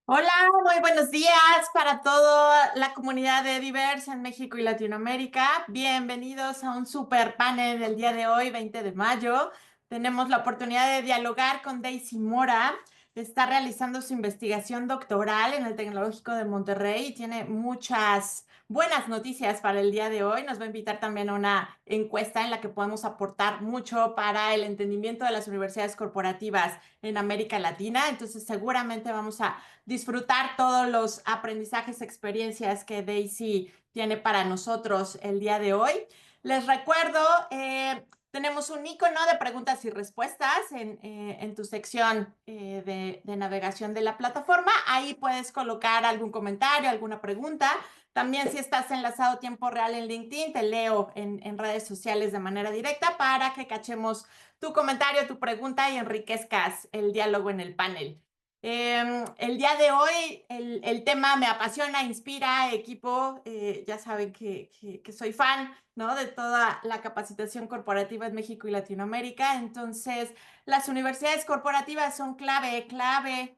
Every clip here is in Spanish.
Hola, muy buenos días para toda la comunidad de Diverse en México y Latinoamérica. Bienvenidos a un super panel del día de hoy, 20 de mayo. Tenemos la oportunidad de dialogar con Daisy Mora. Está realizando su investigación doctoral en el Tecnológico de Monterrey y tiene muchas buenas noticias para el día de hoy. Nos va a invitar también a una encuesta en la que podemos aportar mucho para el entendimiento de las universidades corporativas en América Latina. Entonces, seguramente vamos a disfrutar todos los aprendizajes, experiencias que Daisy tiene para nosotros el día de hoy. Les recuerdo, tenemos un icono de preguntas y respuestas en tu sección de navegación de la plataforma. Ahí puedes colocar algún comentario, alguna pregunta. También si estás enlazado a tiempo real en LinkedIn, te leo en redes sociales de manera directa para que cachemos tu comentario, tu pregunta y enriquezcas el diálogo en el panel. El día de hoy el tema me apasiona, inspira, equipo. Ya saben que soy fan, ¿no?, de toda la capacitación corporativa en México y Latinoamérica. Entonces, las universidades corporativas son clave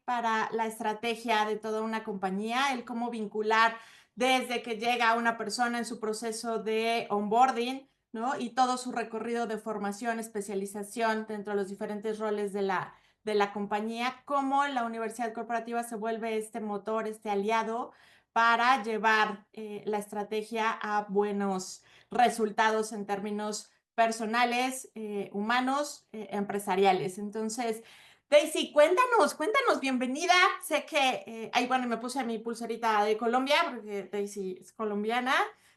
para la estrategia de toda una compañía, el cómo vincular desde que llega una persona en su proceso de onboarding, ¿no?, y todo su recorrido de formación, especialización dentro de los diferentes roles de la compañía, cómo la universidad corporativa se vuelve este motor, este aliado para llevar la estrategia a buenos resultados en términos personales, humanos, empresariales. Entonces, Daisy, cuéntanos, bienvenida. Sé que, ahí bueno, me puse mi pulserita de Colombia, porque Daisy es colombiana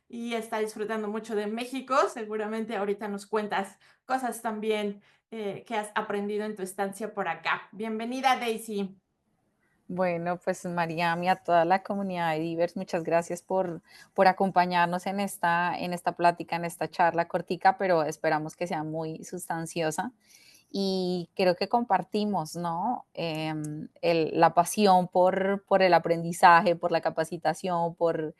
y está disfrutando mucho de México. Seguramente ahorita nos cuentas cosas también que has aprendido en tu estancia por acá. Bienvenida, Daisy. Bueno, pues Mariam y a toda la comunidad de Divers, muchas gracias por acompañarnos en esta plática, en esta charla cortica, pero esperamos que sea muy sustanciosa. Y creo que compartimos, ¿no? La pasión por el aprendizaje, por la capacitación, por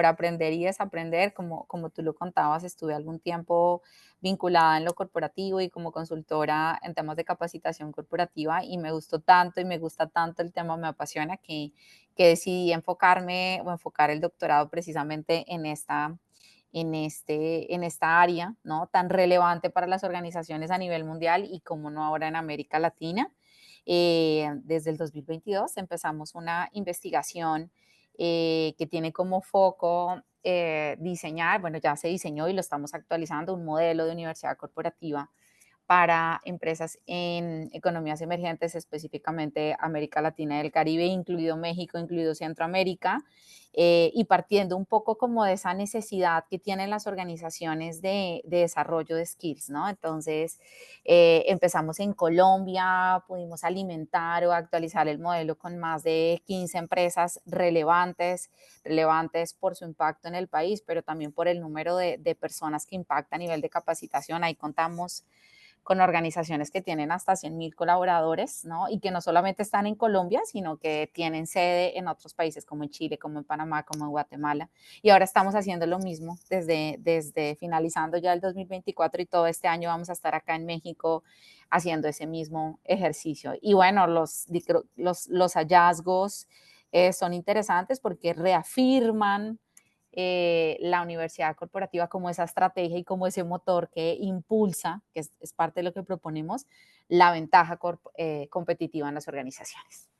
aprender y desaprender. Como tú lo contabas, estuve algún tiempo vinculada en lo corporativo y como consultora en temas de capacitación corporativa y me gustó tanto y me gusta tanto el tema, me apasiona que decidí enfocarme o enfocar el doctorado precisamente en esta área, ¿no? Tan relevante para las organizaciones a nivel mundial y como no ahora en América Latina. Desde el 2022 empezamos una investigación que tiene como foco diseñar, bueno, ya se diseñó y lo estamos actualizando, un modelo de universidad corporativa para empresas en economías emergentes, específicamente América Latina y el Caribe, incluido México, incluido Centroamérica, y partiendo un poco como de esa necesidad que tienen las organizaciones de desarrollo de skills, ¿no? Entonces, empezamos en Colombia, pudimos alimentar o actualizar el modelo con más de 15 empresas relevantes por su impacto en el país, pero también por el número de personas que impacta a nivel de capacitación. Ahí contamos con organizaciones que tienen hasta 100,000 colaboradores, ¿no? Y que no solamente están en Colombia, sino que tienen sede en otros países como en Chile, como en Panamá, como en Guatemala. Y ahora estamos haciendo lo mismo desde finalizando ya el 2024 y todo este año vamos a estar acá en México haciendo ese mismo ejercicio. Y bueno, los hallazgos son interesantes porque reafirman la universidad corporativa como esa estrategia y como ese motor que impulsa, que es parte de lo que proponemos, la ventaja competitiva en las organizaciones.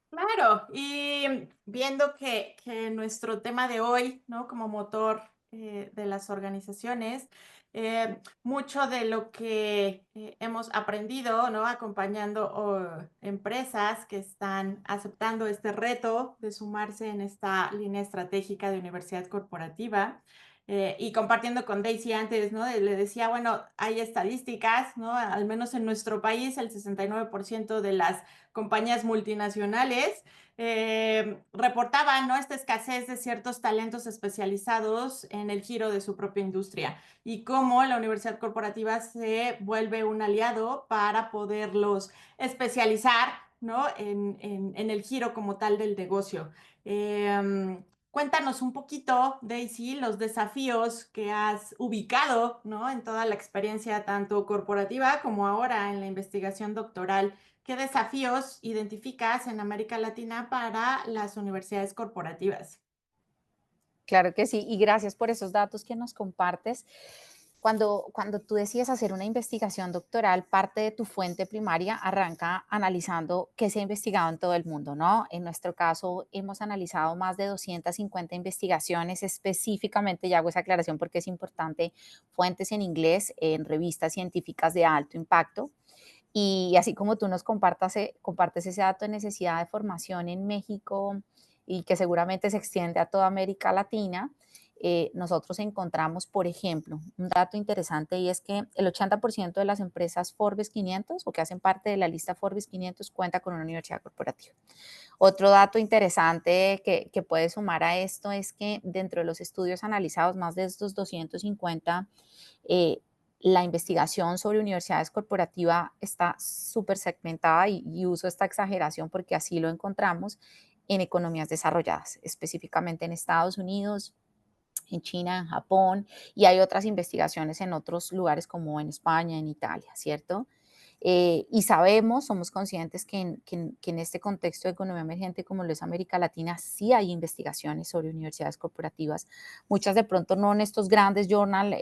Claro, y viendo que nuestro tema de hoy, ¿no?, como motor de las organizaciones, mucho de lo que hemos aprendido, ¿no?, acompañando empresas que están aceptando este reto de sumarse en esta línea estratégica de universidad corporativa. Y compartiendo con Daisy antes, ¿no? Le decía, bueno, hay estadísticas, ¿no? Al menos en nuestro país, el 69% de las compañías multinacionales reportaban, ¿no?, esta escasez de ciertos talentos especializados en el giro de su propia industria y cómo la universidad corporativa se vuelve un aliado para poderlos especializar, ¿no?, en el giro como tal del negocio. Cuéntanos un poquito, Daisy, los desafíos que has ubicado, ¿no?, en toda la experiencia tanto corporativa como ahora en la investigación doctoral ¿Qué desafíos identificas en América Latina para las universidades corporativas? Claro que sí, y gracias por esos datos que nos compartes. Cuando tú decides hacer una investigación doctoral, parte de tu fuente primaria arranca analizando qué se ha investigado en todo el mundo, ¿no? En nuestro caso, hemos analizado más de 250 investigaciones específicamente, y hago esa aclaración porque es importante, fuentes en inglés, en revistas científicas de alto impacto. Y así como tú nos compartes ese dato de necesidad de formación en México y que seguramente se extiende a toda América Latina, nosotros encontramos, por ejemplo, un dato interesante y es que el 80% de las empresas Forbes 500 o que hacen parte de la lista Forbes 500 cuenta con una universidad corporativa. Otro dato interesante que puede sumar a esto es que dentro de los estudios analizados, más de estos 250, eh, la investigación sobre universidades corporativas está súper segmentada y uso esta exageración porque así lo encontramos en economías desarrolladas, específicamente en Estados Unidos, en China, en Japón, y hay otras investigaciones en otros lugares como en España, en Italia, ¿cierto? Y sabemos, somos conscientes que en este contexto de economía emergente como lo es América Latina, sí hay investigaciones sobre universidades corporativas, muchas de pronto no en estos grandes journal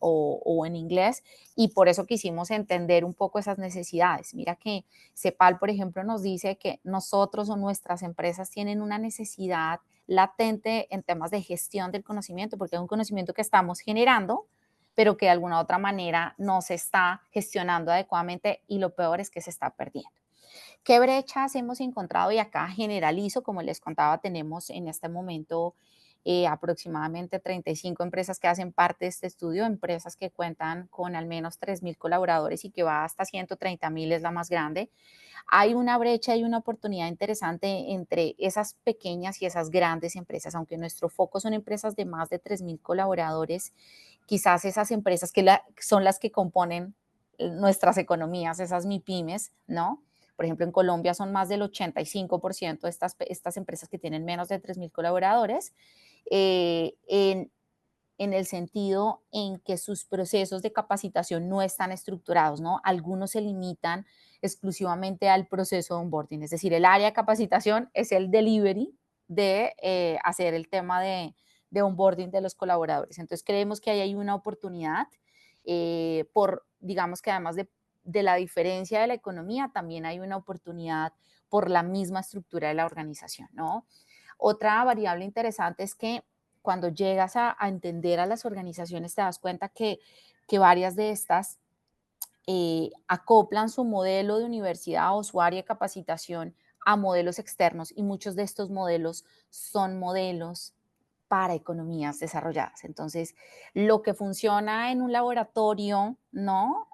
o en inglés, y por eso quisimos entender un poco esas necesidades. Mira que CEPAL, por ejemplo, nos dice que nosotros o nuestras empresas tienen una necesidad latente en temas de gestión del conocimiento, porque es un conocimiento que estamos generando, pero que de alguna u otra manera no se está gestionando adecuadamente y lo peor es que se está perdiendo. ¿Qué brechas hemos encontrado? Y acá generalizo, como les contaba, tenemos en este momento aproximadamente 35 empresas que hacen parte de este estudio, empresas que cuentan con al menos 3.000 colaboradores y que va hasta 130.000 es la más grande. Hay una brecha y una oportunidad interesante entre esas pequeñas y esas grandes empresas, aunque nuestro foco son empresas de más de 3.000 colaboradores, quizás esas empresas son las que componen nuestras economías, esas MIPIMES, ¿no? Por ejemplo, en Colombia son más del 85% de estas empresas que tienen menos de 3.000 colaboradores, eh, en, en el sentido en que sus procesos de capacitación no están estructurados, ¿no? Algunos se limitan exclusivamente al proceso de onboarding, es decir, el área de capacitación es el delivery de hacer el tema de onboarding de los colaboradores. Entonces, creemos que ahí hay una oportunidad digamos que además de la diferencia de la economía, también hay una oportunidad por la misma estructura de la organización, ¿no? Otra variable interesante es que cuando llegas a entender a las organizaciones te das cuenta que varias de estas acoplan su modelo de universidad o su área de capacitación a modelos externos y muchos de estos modelos son modelos para economías desarrolladas. Entonces, lo que funciona en un laboratorio, ¿no?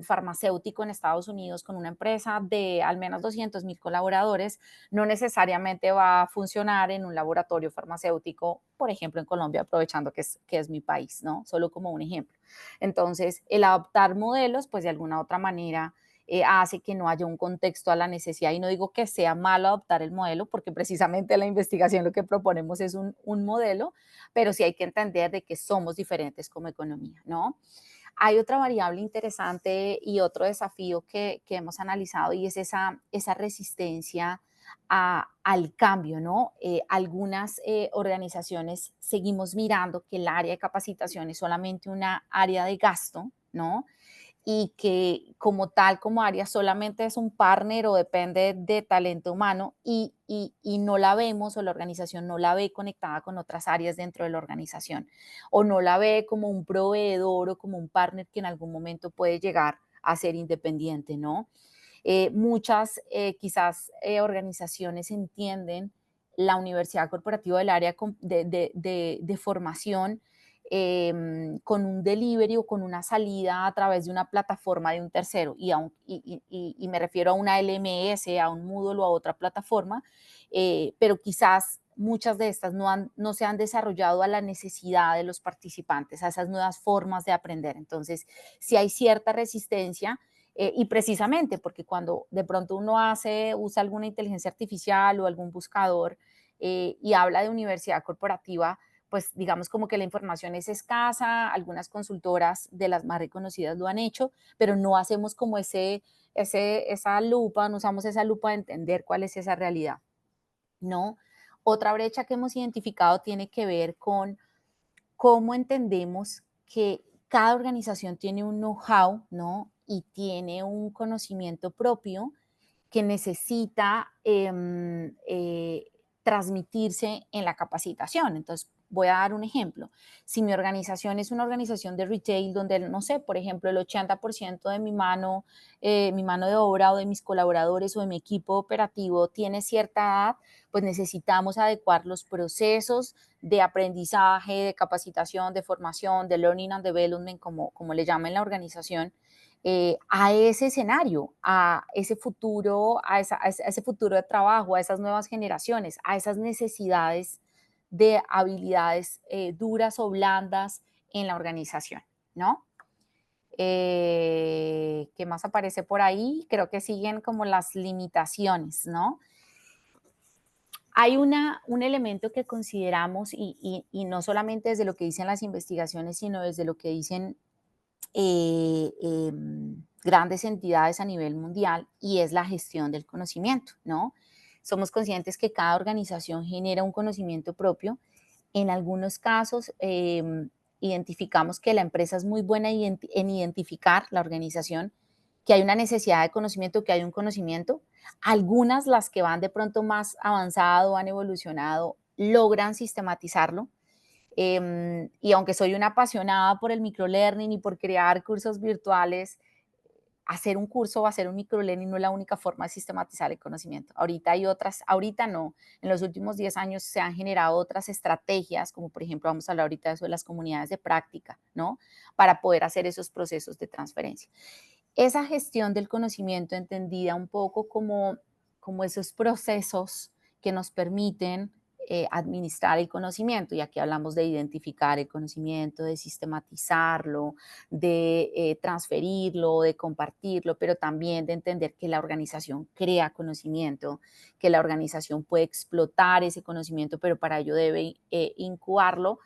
Farmacéutico en Estados Unidos con una empresa de al menos 200.000 colaboradores, no necesariamente va a funcionar en un laboratorio farmacéutico, por ejemplo, en Colombia, aprovechando que es mi país, ¿no? Solo como un ejemplo. Entonces, el adoptar modelos, pues de alguna otra manera hace que no haya un contexto a la necesidad. Y no digo que sea malo adoptar el modelo, porque precisamente la investigación lo que proponemos es un modelo, pero sí hay que entender de que somos diferentes como economía, ¿no? Hay otra variable interesante y otro desafío que hemos analizado y es esa resistencia al cambio, ¿no? Algunas organizaciones seguimos mirando que el área de capacitación es solamente una área de gasto, ¿no? Y que como tal, como área, solamente es un partner o depende de talento humano y no la vemos o la organización no la ve conectada con otras áreas dentro de la organización o no la ve como un proveedor o como un partner que en algún momento puede llegar a ser independiente, ¿no? Muchas quizás organizaciones entienden la universidad corporativa del área de formación con un delivery o con una salida a través de una plataforma de un tercero. Y me refiero a una LMS, a un Moodle o a otra plataforma, pero quizás muchas de estas no se han desarrollado a la necesidad de los participantes, a esas nuevas formas de aprender. Entonces, si hay cierta resistencia, y precisamente porque cuando de pronto usa alguna inteligencia artificial o algún buscador y habla de universidad corporativa, pues digamos como que la información es escasa, algunas consultoras de las más reconocidas lo han hecho, pero no hacemos como esa lupa, no usamos esa lupa de entender cuál es esa realidad, ¿no? Otra brecha que hemos identificado tiene que ver con cómo entendemos que cada organización tiene un know-how, ¿no? Y tiene un conocimiento propio que necesita transmitirse en la capacitación. Entonces, voy a dar un ejemplo. Si mi organización es una organización de retail donde, no sé, por ejemplo, el 80% de mi mano de obra o de mis colaboradores o de mi equipo operativo tiene cierta edad, pues necesitamos adecuar los procesos de aprendizaje, de capacitación, de formación, de learning and development, como le llaman la organización, a ese escenario, a ese futuro, a ese futuro de trabajo, a esas nuevas generaciones, a esas necesidades de habilidades duras o blandas en la organización, ¿no? ¿Qué más aparece por ahí? Creo que siguen como las limitaciones, ¿no? Hay un elemento que consideramos y no solamente desde lo que dicen las investigaciones, sino desde lo que dicen grandes entidades a nivel mundial y es la gestión del conocimiento, ¿no? Somos conscientes que cada organización genera un conocimiento propio. En algunos casos identificamos que la empresa es muy buena en identificar, la organización, que hay una necesidad de conocimiento, que hay un conocimiento. Algunas, las que van de pronto más avanzado, han evolucionado, logran sistematizarlo, y aunque soy una apasionada por el microlearning y por crear cursos virtuales, hacer un curso o hacer un microlearning no es la única forma de sistematizar el conocimiento. Ahorita hay otras, ahorita no, en los últimos 10 años se han generado otras estrategias, como por ejemplo vamos a hablar ahorita de eso de las comunidades de práctica, ¿no? Para poder hacer esos procesos de transferencia. Esa gestión del conocimiento entendida un poco como esos procesos que nos permiten administrar el conocimiento, y aquí hablamos de identificar el conocimiento, de sistematizarlo, de transferirlo, de compartirlo, pero también de entender que la organización crea conocimiento, que la organización puede explotar ese conocimiento, pero para ello debe incubarlo.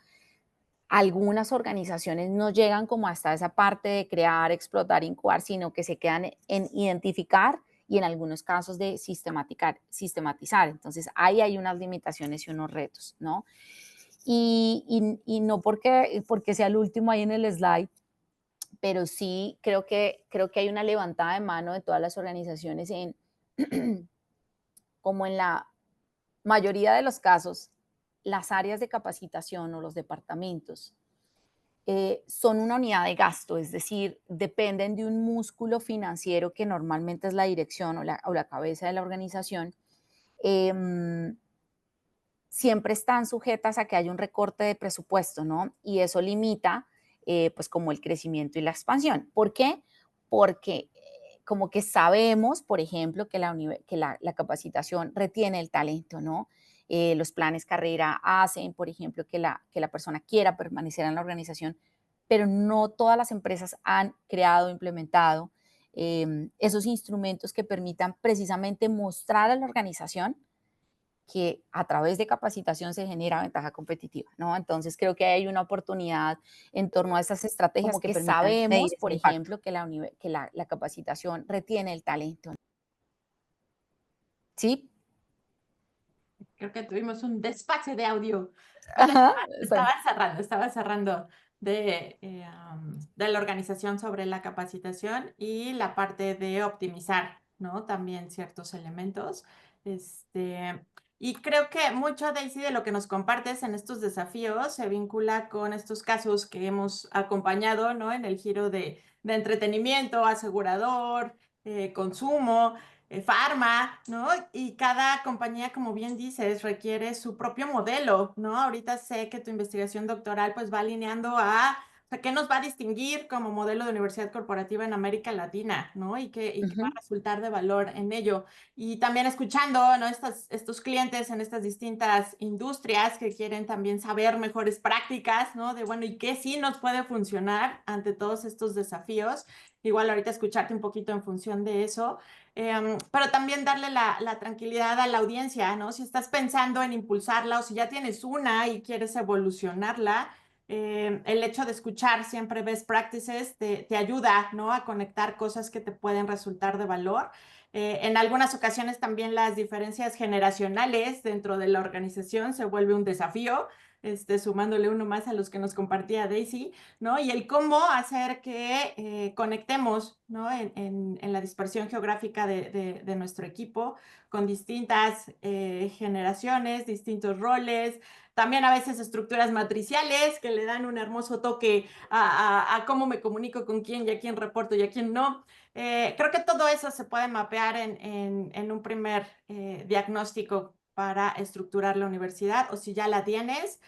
Algunas organizaciones no llegan como hasta esa parte de crear, explotar, incubar, sino que se quedan en identificar y en algunos casos de sistematizar. Entonces, ahí hay unas limitaciones y unos retos, ¿no? Y no porque sea el último ahí en el slide, pero sí creo que hay una levantada de mano de todas las organizaciones como en la mayoría de los casos, las áreas de capacitación o los departamentos son una unidad de gasto, es decir, dependen de un músculo financiero que normalmente es la dirección o la cabeza de la organización. em, Siempre están sujetas a que haya un recorte de presupuesto, ¿no? Y eso limita, pues, como el crecimiento y la expansión. ¿Por qué? Porque como que sabemos, por ejemplo, que la capacitación retiene el talento, ¿no? Los planes carrera hacen, por ejemplo, que la persona quiera permanecer en la organización, pero no todas las empresas han creado o implementado esos instrumentos que permitan precisamente mostrar a la organización que a través de capacitación se genera ventaja competitiva, ¿no? Entonces creo que hay una oportunidad en torno a esas estrategias Como que que permitan medir sabemos, ese por impacto. ejemplo, Que la capacitación retiene el talento, ¿sí? creo que tuvimos un desfase de audio. Bueno, Ajá, estaba cerrando de la organización sobre la capacitación y la parte de optimizar, ¿no? También ciertos elementos. Y creo que mucho, Daisy, de lo que nos compartes en estos desafíos se vincula con estos casos que hemos acompañado, ¿no? En el giro de entretenimiento, asegurador, consumo, farma, ¿no? Y cada compañía, como bien dices, requiere su propio modelo, ¿no? Ahorita sé que tu investigación doctoral pues va alineando a O sea, ¿qué nos va a distinguir como modelo de universidad corporativa en América Latina, ¿no? Y qué va a resultar de valor en ello. Y también escuchando, ¿no? Estos clientes en estas distintas industrias que quieren también saber mejores prácticas, ¿no? De, bueno, ¿y qué sí nos puede funcionar ante todos estos desafíos? Igual ahorita escucharte un poquito en función de eso. Pero también darle la tranquilidad a la audiencia, ¿no? Si estás pensando en impulsarla o si ya tienes una y quieres evolucionarla, el hecho de escuchar siempre best practices te ayuda, ¿no? A conectar cosas que te pueden resultar de valor. En algunas ocasiones también las diferencias generacionales dentro de la organización se vuelve un desafío, sumándole uno más a los que nos compartía Daisy, ¿no? Y el cómo hacer que conectemos, ¿no? En la dispersión geográfica de nuestro equipo con distintas generaciones, distintos roles, también a veces estructuras matriciales que le dan un hermoso toque a cómo me comunico con quién y a quién reporto y a quién no. Creo que todo eso se puede mapear en un primer diagnóstico para estructurar la universidad o si ya la tienes.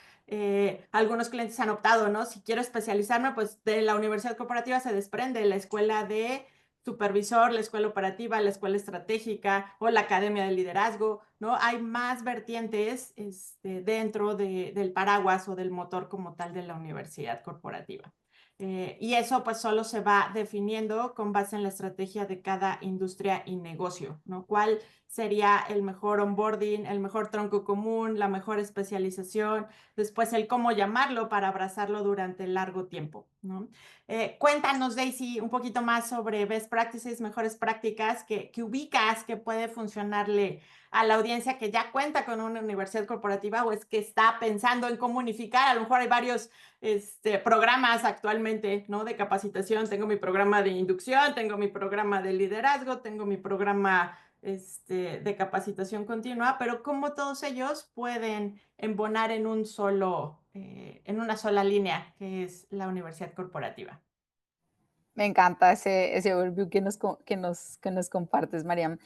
Algunos clientes han optado, ¿no? Si quiero especializarme, pues de la universidad corporativa se desprende la escuela de supervisor, la escuela operativa, la escuela estratégica o la academia de liderazgo, ¿no? Hay más vertientes dentro del paraguas o del motor como tal de la universidad corporativa. Y eso pues solo se va definiendo con base en la estrategia de cada industria y negocio, ¿no? ¿Cuál sería el mejor onboarding, el mejor tronco común, la mejor especialización, después el cómo llamarlo para abrazarlo durante el largo tiempo, ¿no? Cuéntanos, Daisy, un poquito más sobre best practices, mejores prácticas que ubicas que puede funcionarle a la audiencia que ya cuenta con una universidad corporativa o es que está pensando en cómo unificar. A lo mejor hay varios programas actualmente, ¿no? De capacitación. Tengo mi programa de inducción, tengo mi programa de liderazgo, tengo mi programa de capacitación continua, pero cómo todos ellos pueden embonar en un solo, en una sola línea, que es la universidad corporativa. Me encanta ese overview que nos compartes, Mariam.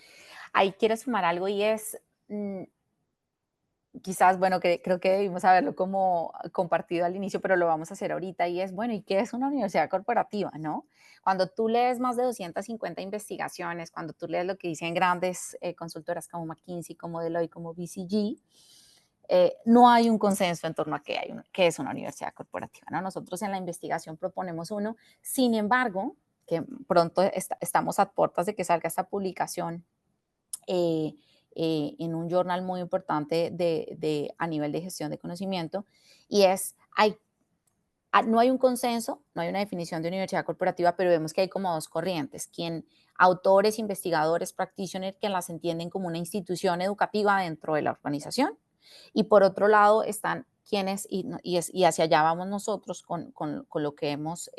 Ahí quiero sumar algo y es, quizás, bueno, que creo que debimos haberlo como compartido al inicio, pero lo vamos a hacer ahorita, y es, bueno, ¿y qué es una universidad corporativa, no? Cuando tú lees más de 250 investigaciones, cuando tú lees lo que dicen grandes consultoras como McKinsey, como Deloitte, como BCG, no hay un consenso en torno a qué es una universidad corporativa, ¿no? Nosotros en la investigación proponemos uno, sin embargo, que pronto estamos a puertas de que salga esta publicación, eh, en un journal muy importante a nivel de gestión de conocimiento, y no hay un consenso, no hay una definición de universidad corporativa, pero vemos que hay como dos corrientes, autores, investigadores, practitioners, que las entienden como una institución educativa dentro de la organización, y por otro lado están quienes, y hacia allá vamos nosotros con lo que hemos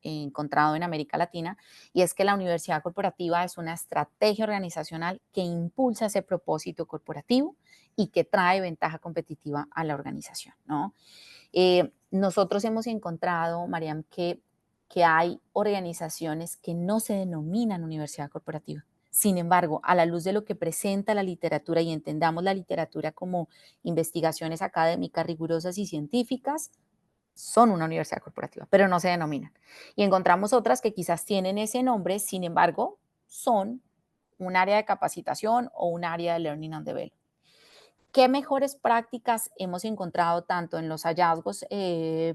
encontrado en América Latina, y es que la universidad corporativa es una estrategia organizacional que impulsa ese propósito corporativo y que trae ventaja competitiva a la organización, ¿no? Nosotros hemos encontrado, Mariam, que hay organizaciones que no se denominan universidad corporativa. Sin embargo, a la luz de lo que presenta la literatura, y entendamos la literatura como investigaciones académicas rigurosas y científicas, son una universidad corporativa, pero no se denominan. Y encontramos otras que quizás tienen ese nombre, sin embargo, son un área de capacitación o un área de learning and development. ¿Qué mejores prácticas hemos encontrado tanto en los hallazgos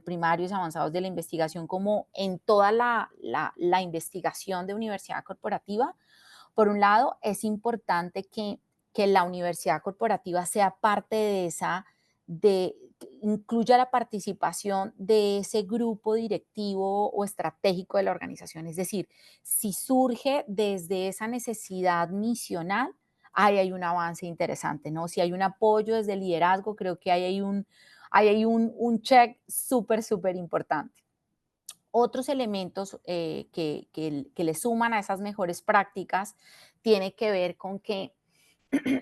primarios avanzados de la investigación como en toda la investigación de universidad corporativa? Por un lado, es importante que la universidad corporativa sea parte de incluya la participación de ese grupo directivo o estratégico de la organización. Es decir, si surge desde esa necesidad misional, ahí hay un avance interesante, ¿no? Si hay un apoyo desde el liderazgo, creo que ahí hay un check súper, súper importante. Otros elementos que le suman a esas mejores prácticas tiene que ver con que,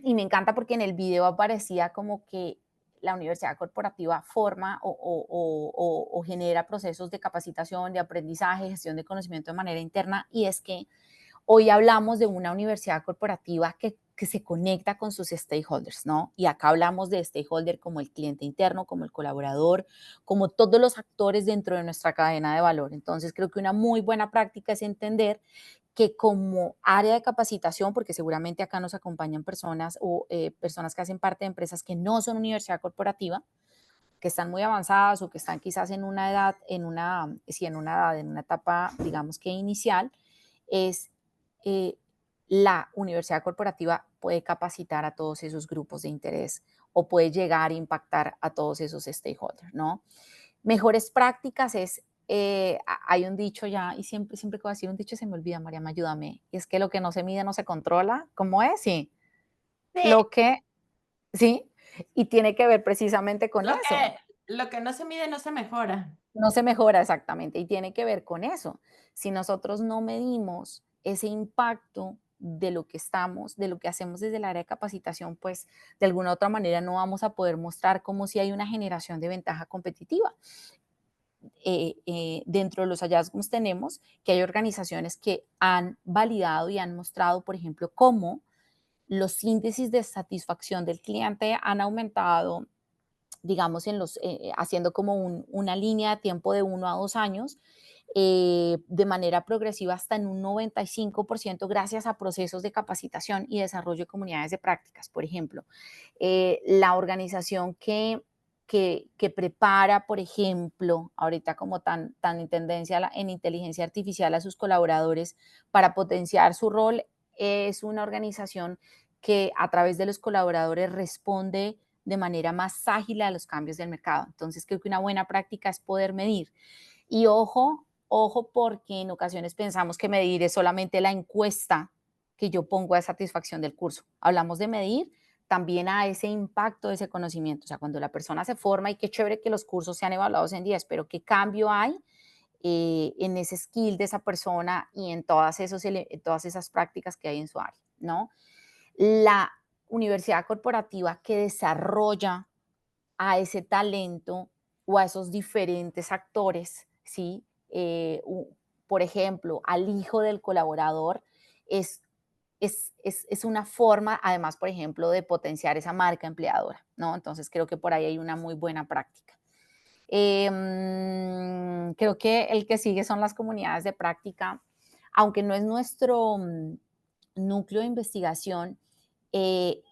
y me encanta porque en el video aparecía como que la universidad corporativa forma o genera procesos de capacitación, de aprendizaje, gestión de conocimiento de manera interna, y es que Hoy hablamos de una universidad corporativa que se conecta con sus stakeholders, ¿no? Y acá hablamos de stakeholder como el cliente interno, como el colaborador, como todos los actores dentro de nuestra cadena de valor. Entonces, creo que una muy buena práctica es entender que como área de capacitación, porque seguramente acá nos acompañan personas o personas que hacen parte de empresas que no son universidad corporativa, que están muy avanzadas o que están quizás en una edad, en una etapa, digamos que inicial, es eh, la universidad corporativa puede capacitar a todos esos grupos de interés o puede llegar a impactar a todos esos stakeholders, ¿no? Mejores prácticas es, hay un dicho ya, y siempre que voy a decir un dicho se me olvida, Mariam, ayúdame, y es que lo que no se mide no se controla, ¿cómo es? Sí, Sí, lo que, sí, y tiene que ver precisamente con lo eso. lo que no se mide no se mejora. No se mejora exactamente y tiene que ver con eso. Si nosotros no medimos ese impacto de lo que estamos, de lo que hacemos desde el área de capacitación, pues de alguna u otra manera no vamos a poder mostrar cómo si hay una generación de ventaja competitiva. Dentro de los hallazgos tenemos que hay organizaciones que han validado y han mostrado, por ejemplo, cómo los índices de satisfacción del cliente han aumentado, digamos, haciendo como una línea de tiempo de 1 a 2 años, de manera progresiva hasta en un 95% gracias a procesos de capacitación y desarrollo de comunidades de prácticas. Por ejemplo, la organización que prepara, por ejemplo, ahorita como tan en tendencia en inteligencia artificial a sus colaboradores para potenciar su rol, es una organización que a través de los colaboradores responde de manera más ágil a los cambios del mercado. Entonces, creo que una buena práctica es poder medir. Y ojo, porque en ocasiones pensamos que medir es solamente la encuesta que yo pongo de satisfacción del curso. Hablamos de medir también a ese impacto de ese conocimiento. O sea, cuando la persona se forma y qué chévere que los cursos sean evaluados en 10, pero qué cambio hay en ese skill de esa persona y en en todas esas prácticas que hay en su área, ¿no? La universidad corporativa que desarrolla a ese talento o a esos diferentes actores, ¿sí? Por ejemplo, al hijo del colaborador es, es una forma, además, por ejemplo, de potenciar esa marca empleadora, ¿no? Entonces, creo que por ahí hay una muy buena práctica. Creo que el que sigue son las comunidades de práctica, aunque no es nuestro núcleo de investigación. eh,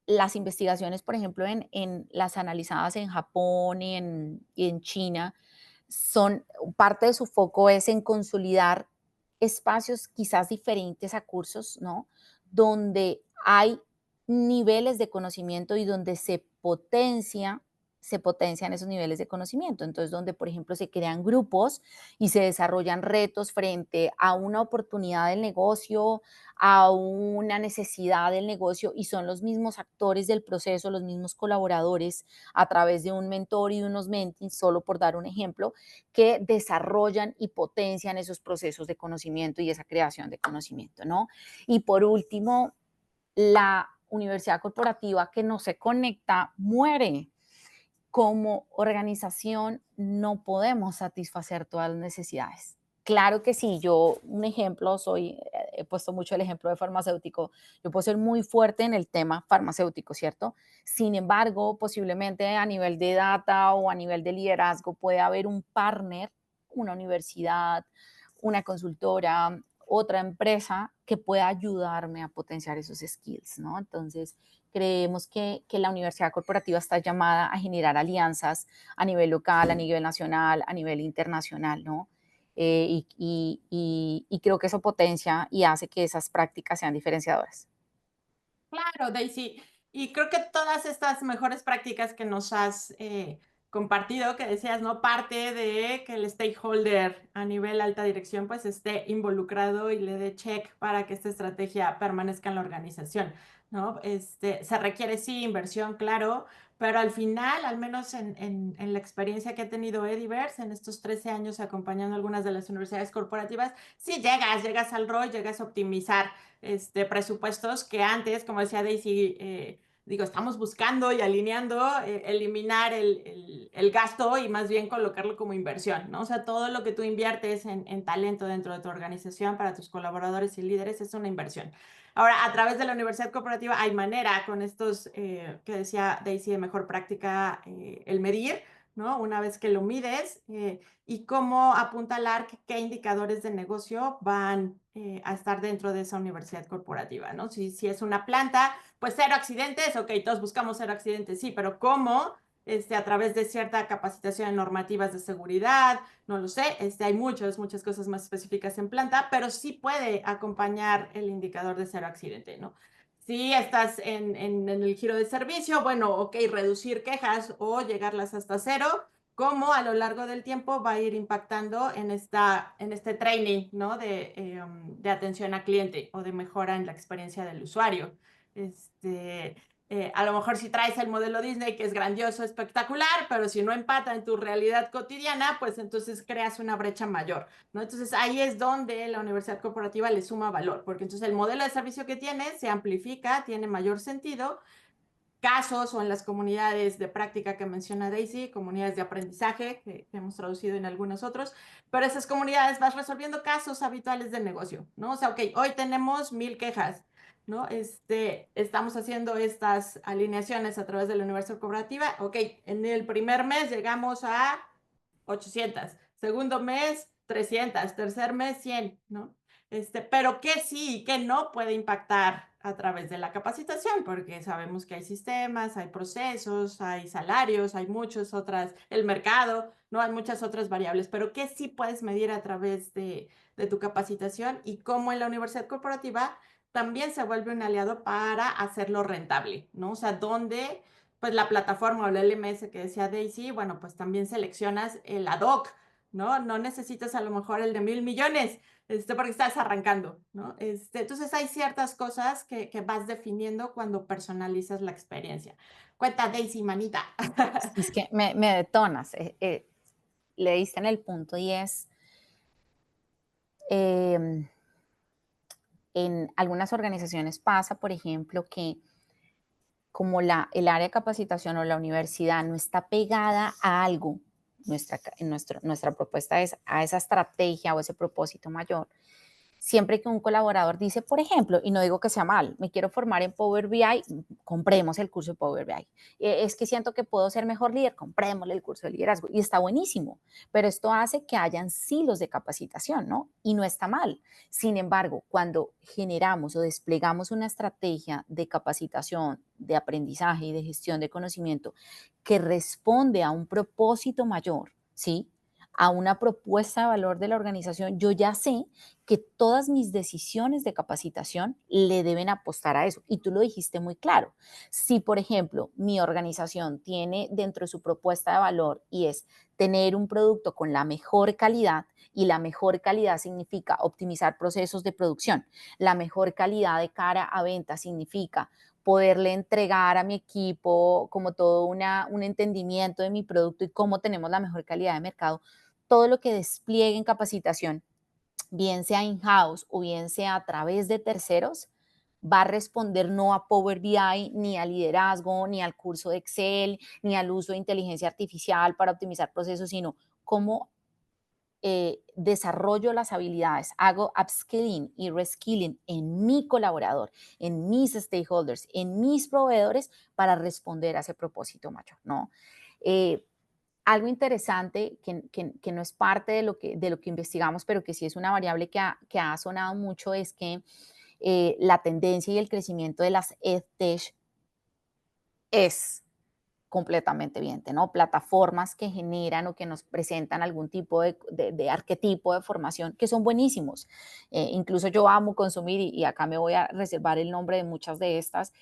las investigaciones, por ejemplo, en las analizadas en Japón y en China, son parte de su foco es en consolidar espacios quizás diferentes a cursos, ¿no? Donde hay niveles de conocimiento y donde se potencian esos niveles de conocimiento. Entonces, donde, por ejemplo, se crean grupos y se desarrollan retos frente a una oportunidad del negocio, a una necesidad del negocio y son los mismos actores del proceso, los mismos colaboradores a través de un mentor y de unos mentings, solo por dar un ejemplo, que desarrollan y potencian esos procesos de conocimiento y esa creación de conocimiento, ¿no? Y por último, la universidad corporativa que no se conecta muere. Como organización no podemos satisfacer todas las necesidades. Claro que sí, yo un ejemplo he puesto mucho el ejemplo de farmacéutico, yo puedo ser muy fuerte en el tema farmacéutico, ¿cierto? Sin embargo, posiblemente a nivel de data o a nivel de liderazgo puede haber un partner, una universidad, una consultora, otra empresa que pueda ayudarme a potenciar esos skills, ¿no? Entonces, creemos que la universidad corporativa está llamada a generar alianzas a nivel local, a nivel nacional, a nivel internacional, ¿no? Y creo que eso potencia y hace que esas prácticas sean diferenciadoras. Claro, Daisy. Y creo que todas estas mejores prácticas que nos has compartido, que decías, ¿no? Parte de que el stakeholder a nivel alta dirección pues esté involucrado y le dé check para que esta estrategia permanezca en la organización, ¿no? Se requiere sí inversión, claro, pero al final, al menos en la experiencia que ha tenido Ediverse en estos 13 años acompañando algunas de las universidades corporativas, sí llegas al rol, llegas a optimizar presupuestos que antes, como decía Daisy, digo, estamos buscando y alineando eliminar el gasto y más bien colocarlo como inversión, ¿no? O sea, todo lo que tú inviertes en talento dentro de tu organización para tus colaboradores y líderes es una inversión. Ahora, a través de la universidad corporativa hay manera con estos que decía Daisy de mejor práctica, el medir, ¿no? Una vez que lo mides y cómo apuntalar qué indicadores de negocio van a estar dentro de esa universidad corporativa, ¿no? Si es una planta, pues cero accidentes, ok, todos buscamos cero accidentes, sí, pero ¿cómo? A través de cierta capacitación en normativas de seguridad, no lo sé, hay muchas cosas más específicas en planta, pero sí puede acompañar el indicador de cero accidente, ¿no? Si estás en el giro de servicio, bueno, ok, reducir quejas o llegarlas hasta cero, cómo a lo largo del tiempo va a ir impactando en este training, ¿no? De atención a cliente o de mejora en la experiencia del usuario. Este, a lo mejor si traes el modelo Disney, que es grandioso, espectacular, pero si no empata en tu realidad cotidiana, pues entonces creas una brecha mayor, ¿no? Entonces ahí es donde la universidad corporativa le suma valor, porque entonces el modelo de servicio que tiene se amplifica, tiene mayor sentido casos o en las comunidades de práctica que menciona Daisy, comunidades de aprendizaje que hemos traducido en algunos otros, pero esas comunidades vas resolviendo casos habituales del negocio, ¿no? O sea, ok, hoy tenemos 1000 quejas, ¿no? Estamos haciendo estas alineaciones a través de la universidad cooperativa, ok, en el primer mes llegamos a 800, segundo mes 300, tercer mes 100, ¿no? Pero qué sí y qué no puede impactar a través de la capacitación, porque sabemos que hay sistemas, hay procesos, hay salarios, hay muchas otras, el mercado, ¿no? Hay muchas otras variables, pero qué sí puedes medir a través de tu capacitación y cómo en la universidad corporativa también se vuelve un aliado para hacerlo rentable, ¿no? O sea, donde pues la plataforma o el LMS que decía Daisy, bueno, pues también seleccionas el ad hoc, ¿no? No necesitas a lo mejor el de 1000 millones, porque estás arrancando, ¿no? Entonces hay ciertas cosas que vas definiendo cuando personalizas la experiencia. Cuenta Daisy, manita. Sí, es que me detonas. Le diste en el punto y es, em, en algunas organizaciones pasa, por ejemplo, que como el área de capacitación o la universidad no está pegada a algo, nuestra propuesta es a esa estrategia o ese propósito mayor, siempre que un colaborador dice, por ejemplo, y no digo que sea mal, me quiero formar en Power BI, compremos el curso de Power BI. Es que siento que puedo ser mejor líder, comprémosle el curso de liderazgo. Y está buenísimo, pero esto hace que hayan silos de capacitación, ¿no? Y no está mal. Sin embargo, cuando generamos o desplegamos una estrategia de capacitación, de aprendizaje y de gestión de conocimiento que responde a un propósito mayor, ¿sí? A una propuesta de valor de la organización, yo ya sé que todas mis decisiones de capacitación le deben apostar a eso. Y tú lo dijiste muy claro. Si, por ejemplo, mi organización tiene dentro de su propuesta de valor y es tener un producto con la mejor calidad, y la mejor calidad significa optimizar procesos de producción, la mejor calidad de cara a venta significa poderle entregar a mi equipo como todo un entendimiento de mi producto y cómo tenemos la mejor calidad de mercado, todo lo que despliegue en capacitación, bien sea in-house o bien sea a través de terceros, va a responder no a Power BI, ni al liderazgo, ni al curso de Excel, ni al uso de inteligencia artificial para optimizar procesos, sino cómo desarrollo las habilidades, hago upskilling y reskilling en mi colaborador, en mis stakeholders, en mis proveedores para responder a ese propósito mayor, ¿no? Eh, Algo interesante que no es parte de lo que investigamos, pero que sí es una variable que ha sonado mucho, es que la tendencia y el crecimiento de las EdTech es completamente evidente, ¿no? Plataformas que generan o que nos presentan algún tipo de arquetipo de formación que son buenísimos. Incluso yo amo consumir y acá me voy a reservar el nombre de muchas de estas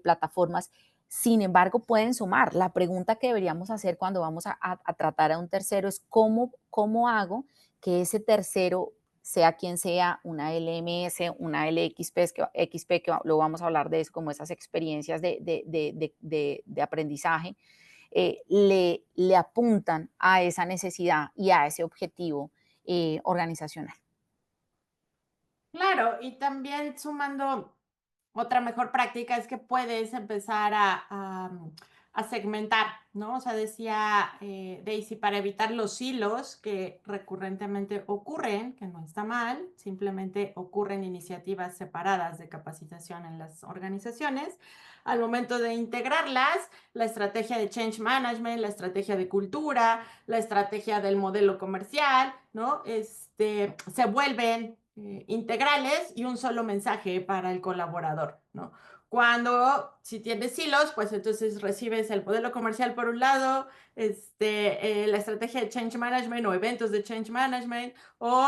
plataformas. Sin embargo, pueden sumar. La pregunta que deberíamos hacer cuando vamos a tratar a un tercero es cómo hago que ese tercero sea quien sea, una LMS, una LXP, XP, que lo vamos a hablar de eso, como esas experiencias de aprendizaje, le apuntan a esa necesidad y a ese objetivo organizacional. Claro, y también sumando otra mejor práctica es que puedes empezar a segmentar, ¿no? O sea, decía Daisy, para evitar los silos que recurrentemente ocurren, que no está mal, simplemente ocurren iniciativas separadas de capacitación en las organizaciones. Al momento de integrarlas, la estrategia de change management, la estrategia de cultura, la estrategia del modelo comercial, ¿no? Se vuelven integrales y un solo mensaje para el colaborador, ¿no? Si tienes silos, pues entonces recibes el modelo comercial por un lado, la estrategia de change management o eventos de change management o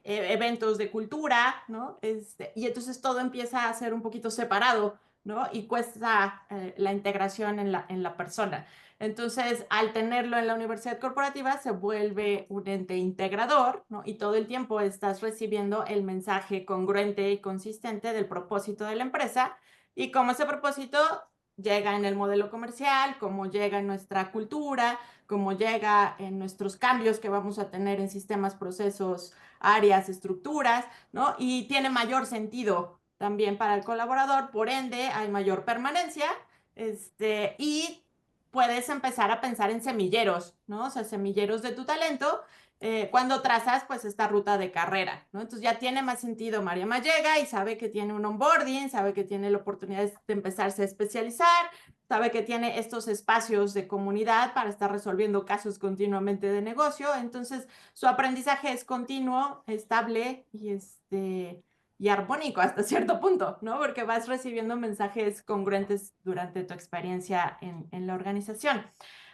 eventos de cultura, ¿no? Y entonces todo empieza a ser un poquito separado, ¿no? Y cuesta la integración en la persona. Entonces, al tenerlo en la universidad corporativa, se vuelve un ente integrador, ¿no? Y todo el tiempo estás recibiendo el mensaje congruente y consistente del propósito de la empresa y cómo ese propósito llega en el modelo comercial, cómo llega en nuestra cultura, cómo llega en nuestros cambios que vamos a tener en sistemas, procesos, áreas, estructuras, ¿no? Y tiene mayor sentido también para el colaborador, por ende hay mayor permanencia, y puedes empezar a pensar en semilleros, ¿no? O sea, semilleros de tu talento cuando trazas pues esta ruta de carrera, ¿no? Entonces ya tiene más sentido. Mariama llega y sabe que tiene un onboarding, sabe que tiene la oportunidad de empezarse a especializar, sabe que tiene estos espacios de comunidad para estar resolviendo casos continuamente de negocio, entonces su aprendizaje es continuo, estable y armónico hasta cierto punto, ¿no? Porque vas recibiendo mensajes congruentes durante tu experiencia en la organización.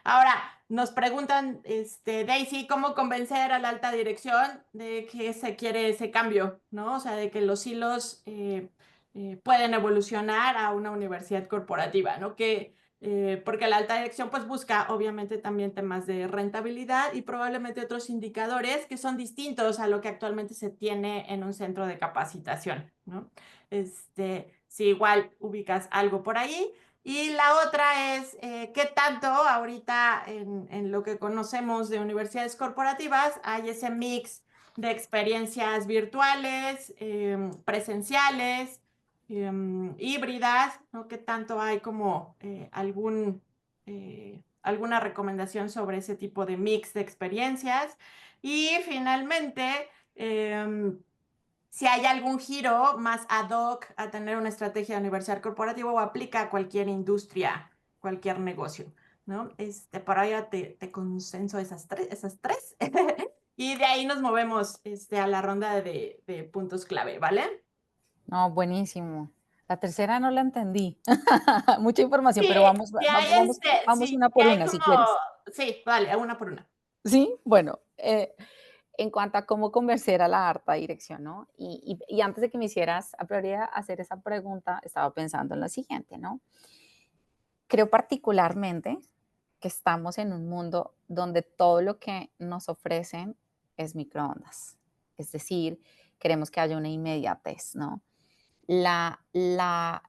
Ahora, nos preguntan, Daisy, ¿cómo convencer a la alta dirección de que se quiere ese cambio, ¿no? O sea, de que los hilos pueden evolucionar a una universidad corporativa, ¿no? Porque la alta dirección pues busca obviamente también temas de rentabilidad y probablemente otros indicadores que son distintos a lo que actualmente se tiene en un centro de capacitación, ¿no? Si igual ubicas algo por ahí. Y la otra es, ¿qué tanto ahorita en lo que conocemos de universidades corporativas hay ese mix de experiencias virtuales, presenciales, híbridas, ¿no? ¿Qué tanto hay como alguna recomendación sobre ese tipo de mix de experiencias? Y finalmente, si hay algún giro más ad hoc a tener una estrategia de universidad corporativa o aplica a cualquier industria, cualquier negocio, ¿no? Por ahí te consenso esas tres. Y de ahí nos movemos a la ronda de puntos clave, ¿vale? No, buenísimo. La tercera no la entendí. Mucha información, pero Sí, vamos, sí vamos, hay vamos, vamos una sí por hay una, si como, quieres. sí, vale, una por una. Sí, bueno, en cuanto a cómo convencer a la alta dirección, ¿no? Y antes de que me hicieras, a prioridad hacer esa pregunta, estaba pensando en lo siguiente, ¿no? Creo particularmente que estamos en un mundo donde todo lo que nos ofrecen es microondas. Es decir, queremos que haya una inmediatez, ¿no? La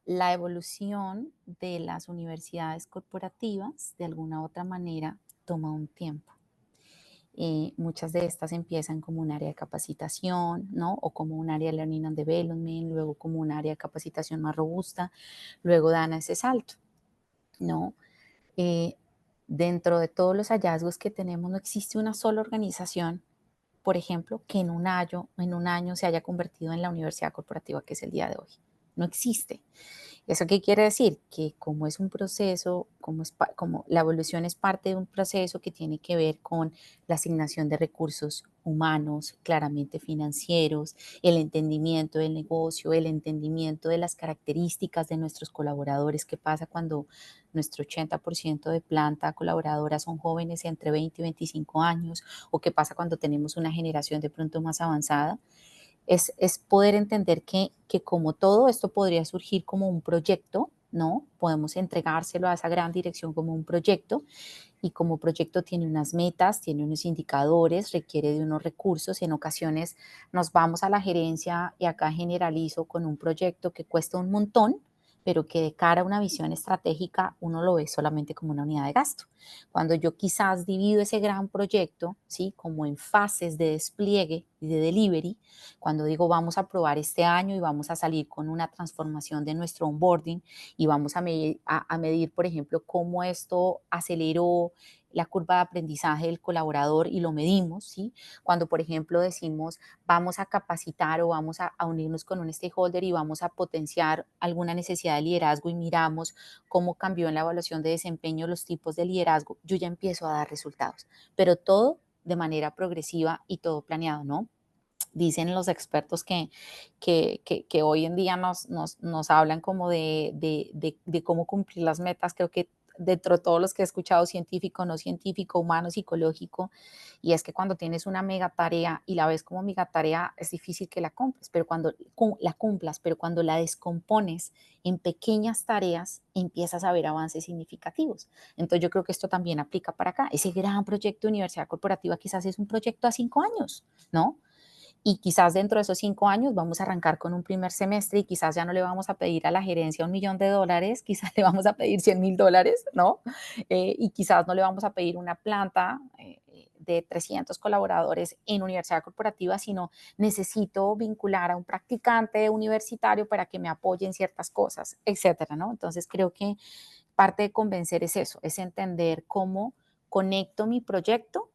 evolución de las universidades corporativas, de alguna u otra manera, toma un tiempo. Muchas de estas empiezan como un área de capacitación, ¿no? O como un área de Learning and Development, luego como un área de capacitación más robusta, luego dan ese salto, ¿no? Eh, Dentro de todos los hallazgos que tenemos, no existe una sola organización, por ejemplo, que en un año se haya convertido en la universidad corporativa que es el día de hoy. No existe. ¿Eso qué quiere decir? Que como es un proceso, como la evolución es parte de un proceso que tiene que ver con la asignación de recursos humanos, claramente financieros, el entendimiento del negocio, el entendimiento de las características de nuestros colaboradores, qué pasa cuando nuestro 80% de planta colaboradora son jóvenes entre 20 y 25 años, o qué pasa cuando tenemos una generación de pronto más avanzada. Es poder entender que como todo esto podría surgir como un proyecto, ¿no? Podemos entregárselo a esa gran dirección como un proyecto y como proyecto tiene unas metas, tiene unos indicadores, requiere de unos recursos. En ocasiones nos vamos a la gerencia y acá generalizo con un proyecto que cuesta un montón, pero que de cara a una visión estratégica uno lo ve solamente como una unidad de gasto. Cuando yo quizás divido ese gran proyecto, ¿sí? Como en fases de despliegue y de delivery, cuando digo vamos a probar este año y vamos a salir con una transformación de nuestro onboarding y vamos a medir, por ejemplo, cómo esto aceleró la curva de aprendizaje del colaborador y lo medimos, ¿sí? Cuando, por ejemplo, decimos vamos a capacitar o vamos a unirnos con un stakeholder y vamos a potenciar alguna necesidad de liderazgo y miramos cómo cambió en la evaluación de desempeño los tipos de liderazgo, yo ya empiezo a dar resultados, pero todo de manera progresiva y todo planeado, ¿no? Dicen los expertos que hoy en día nos hablan como de cómo cumplir las metas. Creo que dentro de todos los que he escuchado, científico, no científico, humano, psicológico, y es que cuando tienes una mega tarea y la ves como mega tarea, es difícil que la cumplas, pero cuando la cumplas, pero cuando la descompones en pequeñas tareas, empiezas a ver avances significativos. Entonces yo creo que esto también aplica para acá. Ese gran proyecto de universidad corporativa quizás es un proyecto a 5 años, ¿no? Y quizás dentro de esos 5 años vamos a arrancar con un primer semestre y quizás ya no le vamos a pedir a la gerencia $1.000.000, quizás le vamos a pedir $100.000, ¿no? Y quizás no le vamos a pedir una planta de 300 colaboradores en universidad corporativa, sino necesito vincular a un practicante universitario para que me apoye en ciertas cosas, etcétera, ¿no? Entonces creo que parte de convencer es eso, es entender cómo conecto mi proyecto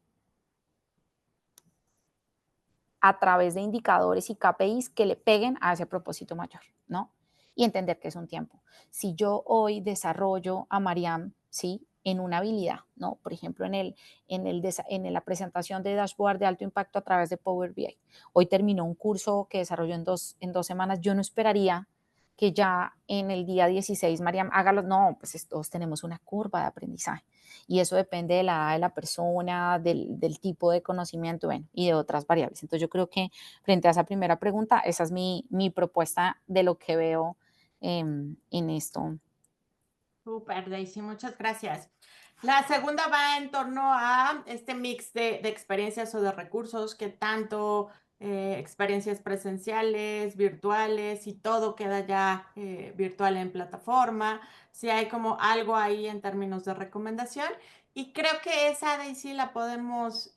a través de indicadores y KPIs que le peguen a ese propósito mayor, ¿no? Y entender que es un tiempo. Si yo hoy desarrollo a Mariam, ¿sí? En una habilidad, ¿no? Por ejemplo, en la presentación de dashboard de alto impacto a través de Power BI. Hoy terminó un curso que desarrolló en dos semanas. Yo no esperaría que ya en el día 16 Mariam haga los, no, pues todos tenemos una curva de aprendizaje y eso depende de la edad de la persona, del tipo de conocimiento, bueno, y de otras variables. Entonces yo creo que frente a esa primera pregunta, esa es mi propuesta de lo que veo en esto. Súper, Daisy, muchas gracias. La segunda va en torno a este mix de experiencias o de recursos que tanto experiencias presenciales, virtuales y todo queda ya virtual en plataforma. Si hay como algo ahí en términos de recomendación. Y creo que esa, Daisy, la podemos